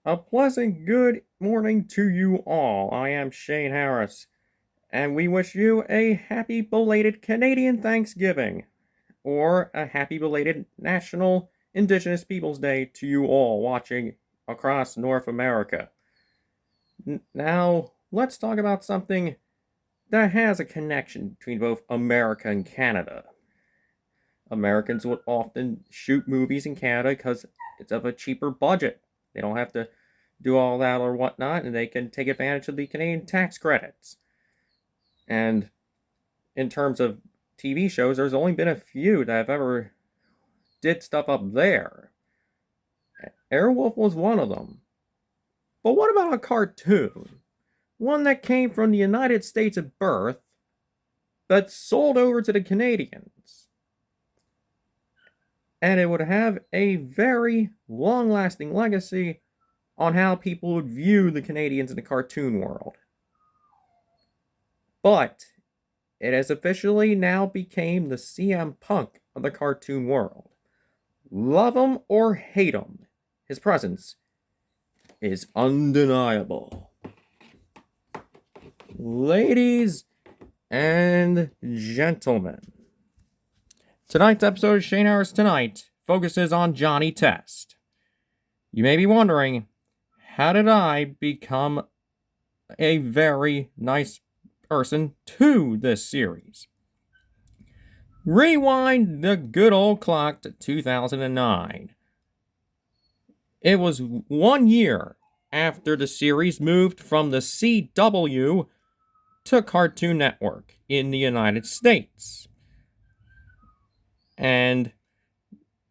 A pleasant good morning to you all. I am Shane Harris, and we wish you a happy belated Canadian Thanksgiving, or a happy belated National Indigenous Peoples Day to you all watching across North America. Now, let's talk about something that has a connection between both America and Canada. Americans would often shoot movies in Canada because it's of a cheaper budget. They don't have to do all that or whatnot, and they can take advantage of the Canadian tax credits. And in terms of TV shows, there's only been a few that have ever did stuff up there. Airwolf was one of them. But what about a cartoon? One that came from the United States at birth, but sold over to the Canadians. And it would have a very long-lasting legacy on how people would view the Canadians in the cartoon world. But it has officially now become the CM Punk of the cartoon world. Love him or hate him, his presence is undeniable. Ladies and gentlemen, tonight's episode of Shane Harris Tonight focuses on Johnny Test. You may be wondering, how did I become a very nice person to this series? Rewind the good old clock to 2009. It was 1 year after the series moved from the CW to Cartoon Network in the United States. And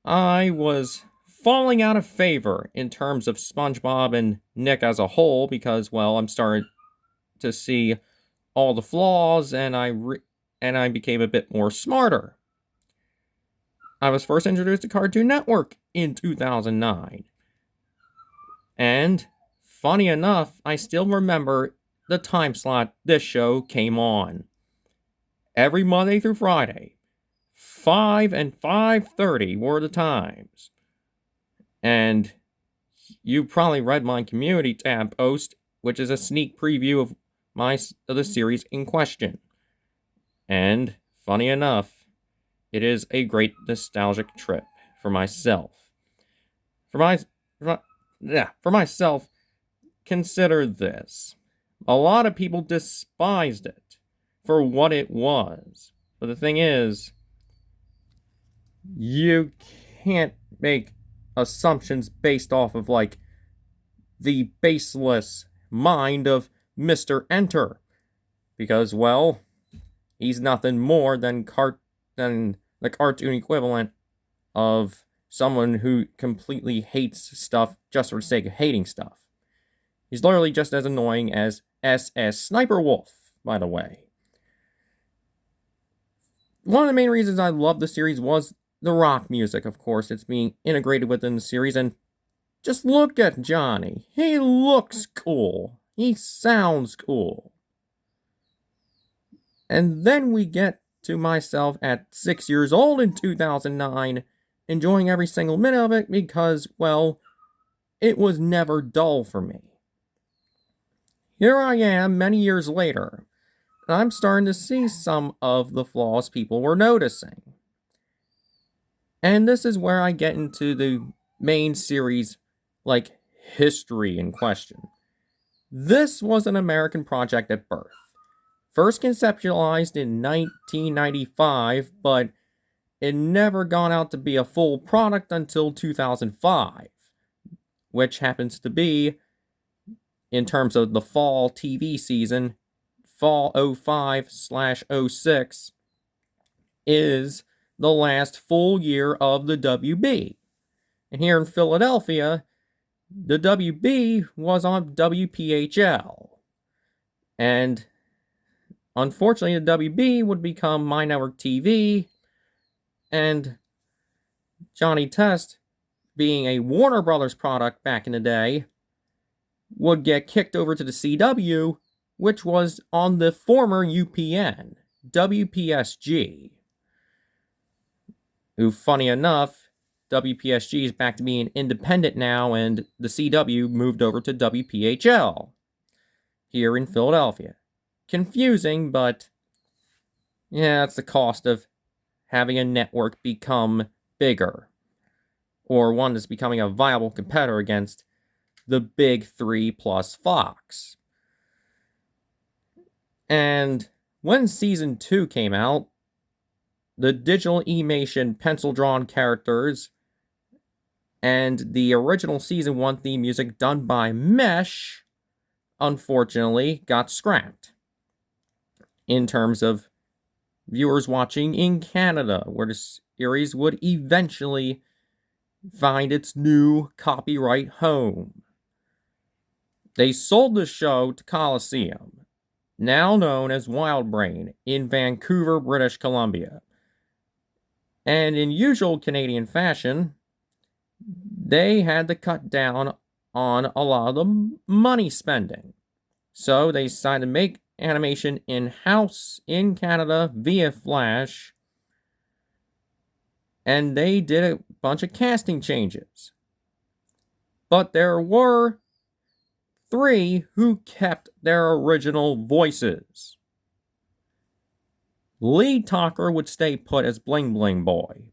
I was falling out of favor in terms of SpongeBob and Nick as a whole because, well, I'm starting to see all the flaws and I became a bit more smarter. I was first introduced to Cartoon Network in 2009. And funny enough, I still remember the time slot this show came on. Every Monday through Friday, 5 and 5:30 were the times. And you probably read my community tab post, which is a sneak preview of the series in question. And funny enough, it is a great nostalgic trip for myself. For myself, consider this. A lot of people despised it for what it was. But the thing is, you can't make assumptions based off of, like, the baseless mind of Mr. Enter. Because, well, he's nothing more than the cartoon equivalent of someone who completely hates stuff just for the sake of hating stuff. He's literally just as annoying as SS Sniper Wolf, by the way. One of the main reasons I loved the series was the rock music, of course. It's being integrated within the series, and just look at Johnny. He looks cool. He sounds cool. And then we get to myself at 6 years old in 2009, enjoying every single minute of it because, well, it was never dull for me. Here I am many years later, and I'm starting to see some of the flaws people were noticing. And this is where I get into the main series, like, history in question. This was an American project at birth. First conceptualized in 1995, but it never gone out to be a full product until 2005, which happens to be, in terms of the fall TV season, fall 05/06, is the last full year of the WB. And here in Philadelphia, the WB was on WPHL. And unfortunately, the WB would become My Network TV, and Johnny Test, being a Warner Brothers product back in the day, would get kicked over to the CW, which was on the former UPN, WPSG, who, funny enough, WPSG is back to being independent now, and the CW moved over to WPHL here in Philadelphia. Confusing, but yeah, it's the cost of having a network become bigger, or one that's becoming a viable competitor against the big three plus Fox. And when season 2 came out, the digital animation pencil-drawn characters and the original season 1 theme music done by Mesh, unfortunately, got scrapped in terms of viewers watching in Canada, where the series would eventually find its new copyright home. They sold the show to Coliseum, now known as Wildbrain, in Vancouver, British Columbia. And in usual Canadian fashion, they had to cut down on a lot of the money spending. So they decided to make animation in-house in Canada via Flash, and they did a bunch of casting changes. But there were 3 who kept their original voices. Lee Tucker would stay put as Bling Bling Boy.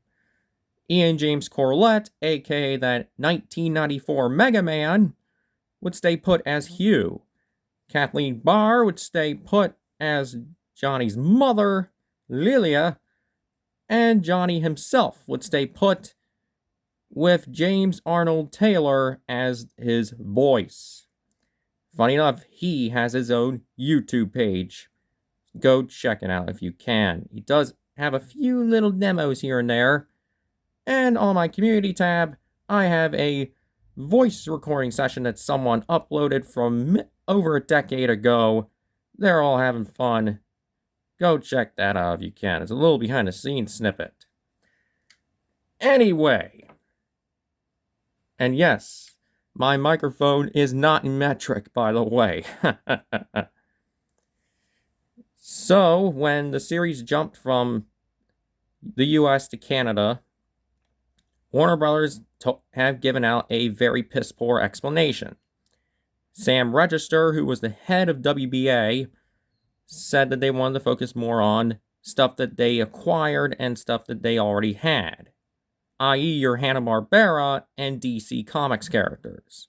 Ian James Corlett, aka that 1994 Mega Man, would stay put as Hugh. Kathleen Barr would stay put as Johnny's mother, Lilia, and Johnny himself would stay put with James Arnold Taylor as his voice. Funny enough, he has his own YouTube page. Go check it out if you can. He does have a few little demos here and there. And on my community tab, I have a voice recording session that someone uploaded from over a decade ago. They're all having fun. Go check that out if you can. It's a little behind the scenes snippet. Anyway. And yes, my microphone is not metric, by the way. So, when the series jumped from the US to Canada, Warner Brothers have given out a very piss-poor explanation. Sam Register, who was the head of WBA, said that they wanted to focus more on stuff that they acquired and stuff that they already had, i.e. your Hanna-Barbera and DC Comics characters.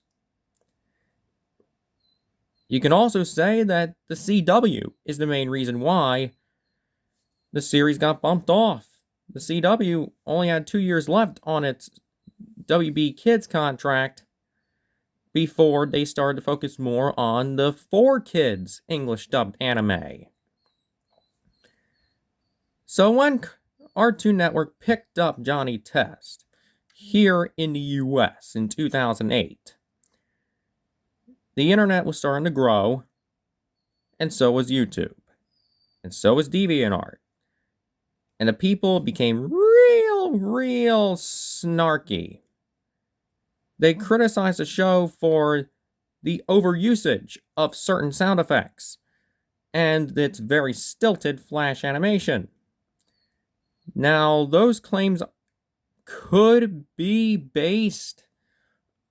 You can also say that the CW is the main reason why the series got bumped off. The CW only had 2 years left on its WB Kids contract before they started to focus more on the 4Kids English dubbed anime. So when Cartoon Network picked up Johnny Test here in the US in 2008, the internet was starting to grow, and so was YouTube, and so was DeviantArt. And the people became real snarky. They criticized the show for the overusage of certain sound effects and its very stilted flash animation. Now, those claims could be based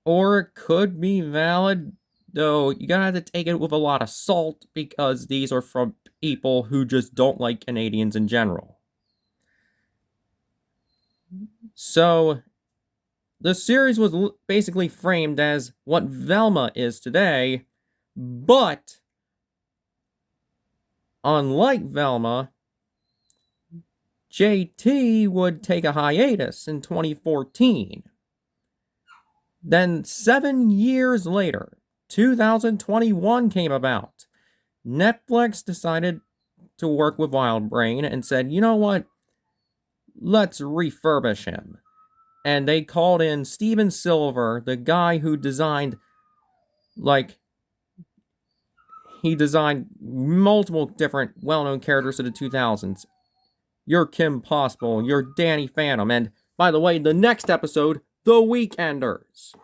or could be valid, though you gotta have to take it with a lot of salt because these are from people who just don't like Canadians in general. So, the series was basically framed as what Velma is today, but unlike Velma, JT would take a hiatus in 2014. Then 7 years later, 2021 came about. Netflix decided to work with Wildbrain and said, you know what? Let's refurbish him. And they called in Steven Silver, the guy who designed, he designed multiple different well-known characters of the 2000s. You're Kim Possible, you're Danny Phantom, and by the way, the next episode, The Weekenders.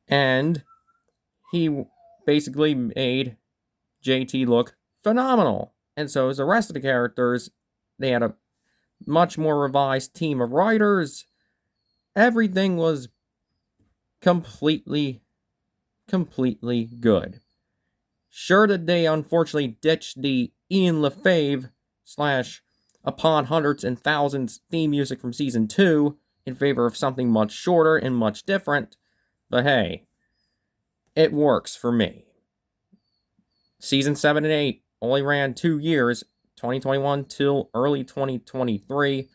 And he basically made JT look phenomenal. And so as the rest of the characters, they had a much more revised team of writers. Everything was completely good. Sure that they unfortunately ditched the Ian LeFave / Upon Hundreds and Thousands theme music from Season 2 in favor of something much shorter and much different, but hey, it works for me. Season 7 and 8 only ran 2 years, 2021 till early 2023,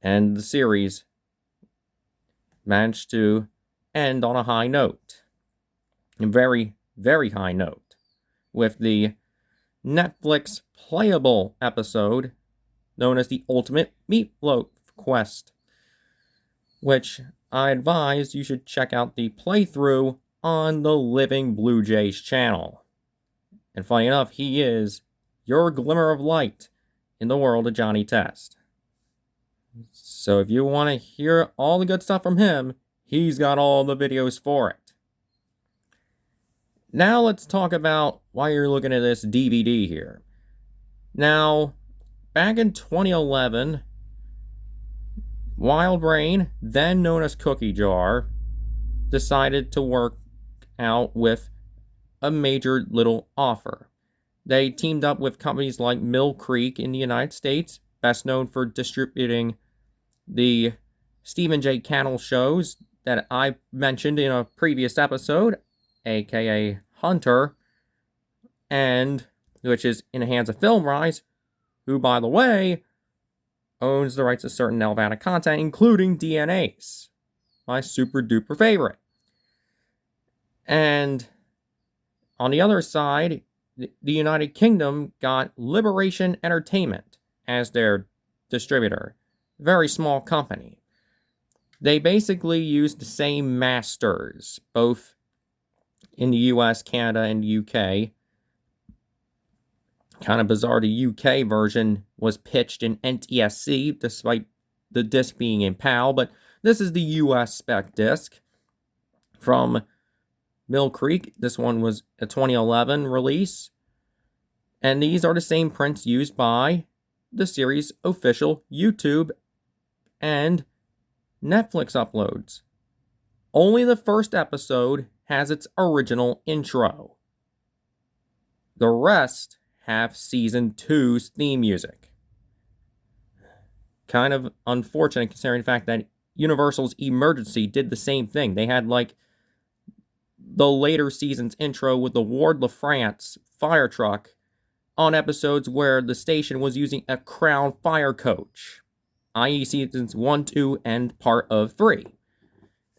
and the series managed to end on a high note. A very, very high note. With the Netflix playable episode known as the Ultimate Meatloaf Quest, which I advise you should check out the playthrough on the Living Blue Jays channel. And funny enough, he is your glimmer of light in the world of Johnny Test. So if you want to hear all the good stuff from him, he's got all the videos for it. Now let's talk about why you're looking at this DVD here. Now, back in 2011, Wild Brain, then known as Cookie Jar, decided to work out with a major little offer. They teamed up with companies like Mill Creek in the United States, best known for distributing the Stephen J. Cannell shows that I mentioned in a previous episode, aka Hunter, and which is in the hands of FilmRise, who, by the way, owns the rights to certain Nelvana content, including DNAs, my super duper favorite. And on the other side, the United Kingdom got Liberation Entertainment as their distributor. Very small company. They basically used the same masters, both in the US, Canada, and the UK. Kind of bizarre, the UK version was pitched in NTSC, despite the disc being in PAL, but this is the US spec disc from Mill Creek. This one was a 2011 release, and these are the same prints used by the series' official YouTube and Netflix uploads. Only the first episode has its original intro. The rest have Season 2's theme music. Kind of unfortunate considering the fact that Universal's Emergency did the same thing. They had like the later season's intro with the Ward LaFrance fire truck on episodes where the station was using a Crown fire coach, i.e. seasons 1, 2, and part of 3.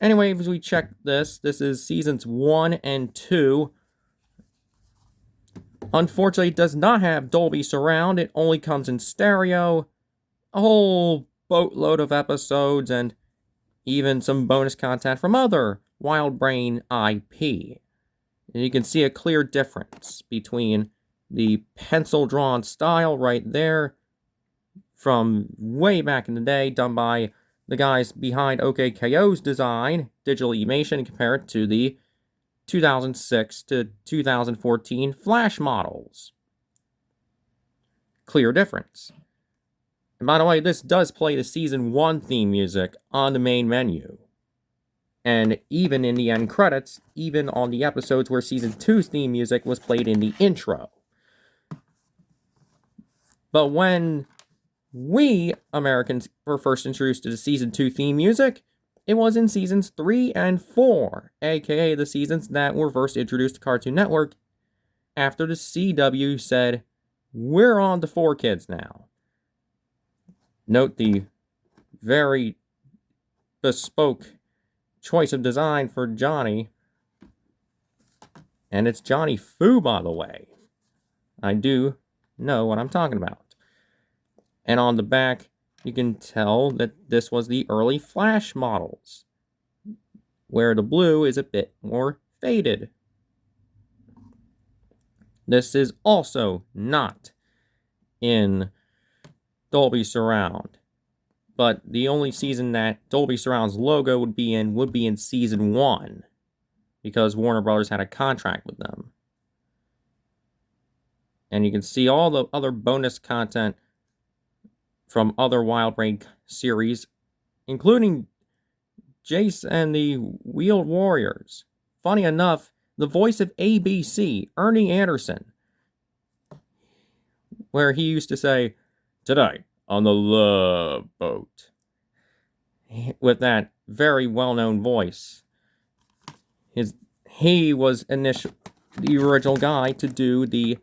Anyway, as we check this is seasons 1 and 2. Unfortunately, it does not have Dolby Surround. It only comes in stereo. A whole boatload of episodes and even some bonus content from other Wild Brain IP. And you can see a clear difference between the pencil-drawn style right there from way back in the day, done by the guys behind OKKO's design, Digital Emation, and compare it to the 2006 to 2014 Flash models. Clear difference. And by the way, this does play the Season 1 theme music on the main menu. And even in the end credits, even on the episodes where Season 2's theme music was played in the intro. But when we Americans were first introduced to the Season 2 theme music, it was in Seasons 3 and 4, aka the seasons that were first introduced to Cartoon Network after the CW said, we're on to 4Kids now. Note the very bespoke choice of design for Johnny. And it's Johnny Fu, by the way. I do know what I'm talking about. And on the back, you can tell that this was the early Flash models, where the blue is a bit more faded. This is also not in Dolby Surround, but the only season that Dolby Surround's logo would be in Season 1, because Warner Brothers had a contract with them. And you can see all the other bonus content from other Wild Brain series, including Jace and the Wheeled Warriors. Funny enough, the voice of ABC, Ernie Anderson, where he used to say, "Today on the Love Boat," with that very well-known voice. He was the original guy to do the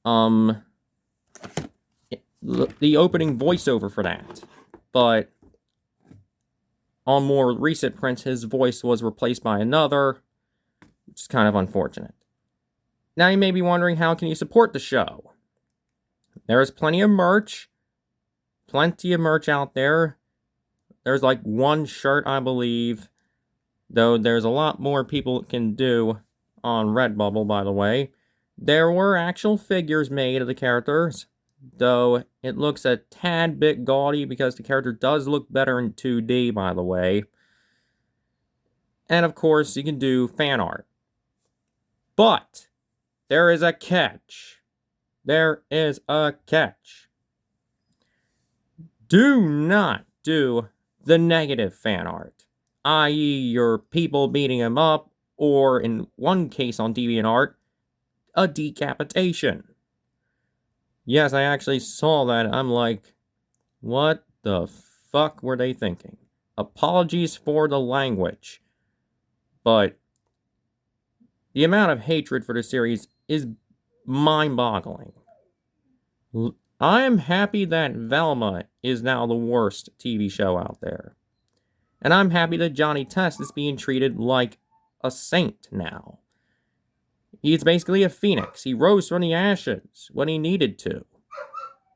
opening voiceover for that. But on more recent prints, his voice was replaced by another, which is kind of unfortunate. Now you may be wondering, how can you support the show? There is plenty of merch out there. There's like one shirt, I believe, though there's a lot more people can do on Redbubble, by the way. There were actual figures made of the characters, though it looks a tad bit gaudy because the character does look better in 2D, by the way. And of course, you can do fan art. But there is a catch. There is a catch. Do not do the negative fan art, i.e. your people beating him up, or in one case on DeviantArt, a decapitation. Yes, I actually saw that. I'm like, what the fuck were they thinking? Apologies for the language, but the amount of hatred for the series is mind-boggling. I am happy that Velma is now the worst TV show out there. And I'm happy that Johnny Test is being treated like a saint now. He's basically a phoenix. He rose from the ashes when he needed to.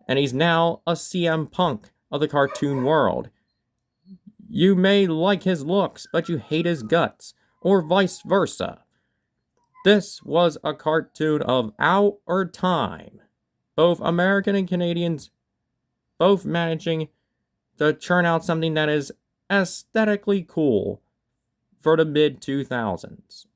And he's now a CM Punk of the cartoon world. You may like his looks, but you hate his guts, or vice versa. This was a cartoon of our time. Both American and Canadians, both managing to churn out something that is aesthetically cool for the mid-2000s.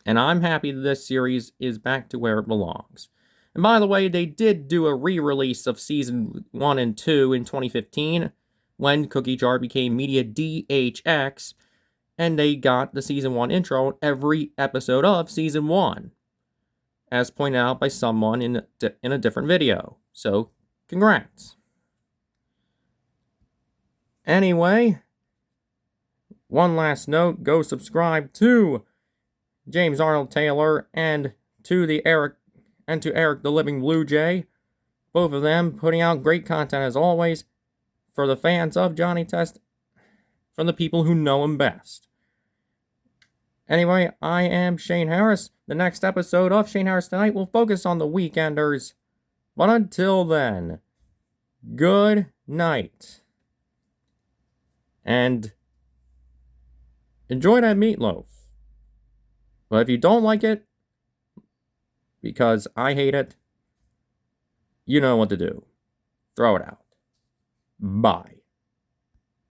And I'm happy that this series is back to where it belongs. And by the way, they did do a re-release of Season 1 and 2 in 2015, when Cookie Jar became Media DHX, and they got the Season 1 intro on every episode of Season 1, as pointed out by someone in a different video. So, congrats. Anyway, one last note, go subscribe to James Arnold Taylor and to Eric the Living Blue Jay. Both of them putting out great content as always for the fans of Johnny Test, from the people who know him best. Anyway, I am Shane Harris. The next episode of Shane Harris Tonight will focus on the Weekenders. But until then, good night. And enjoy that meatloaf. But if you don't like it, because I hate it, you know what to do. Throw it out. Bye.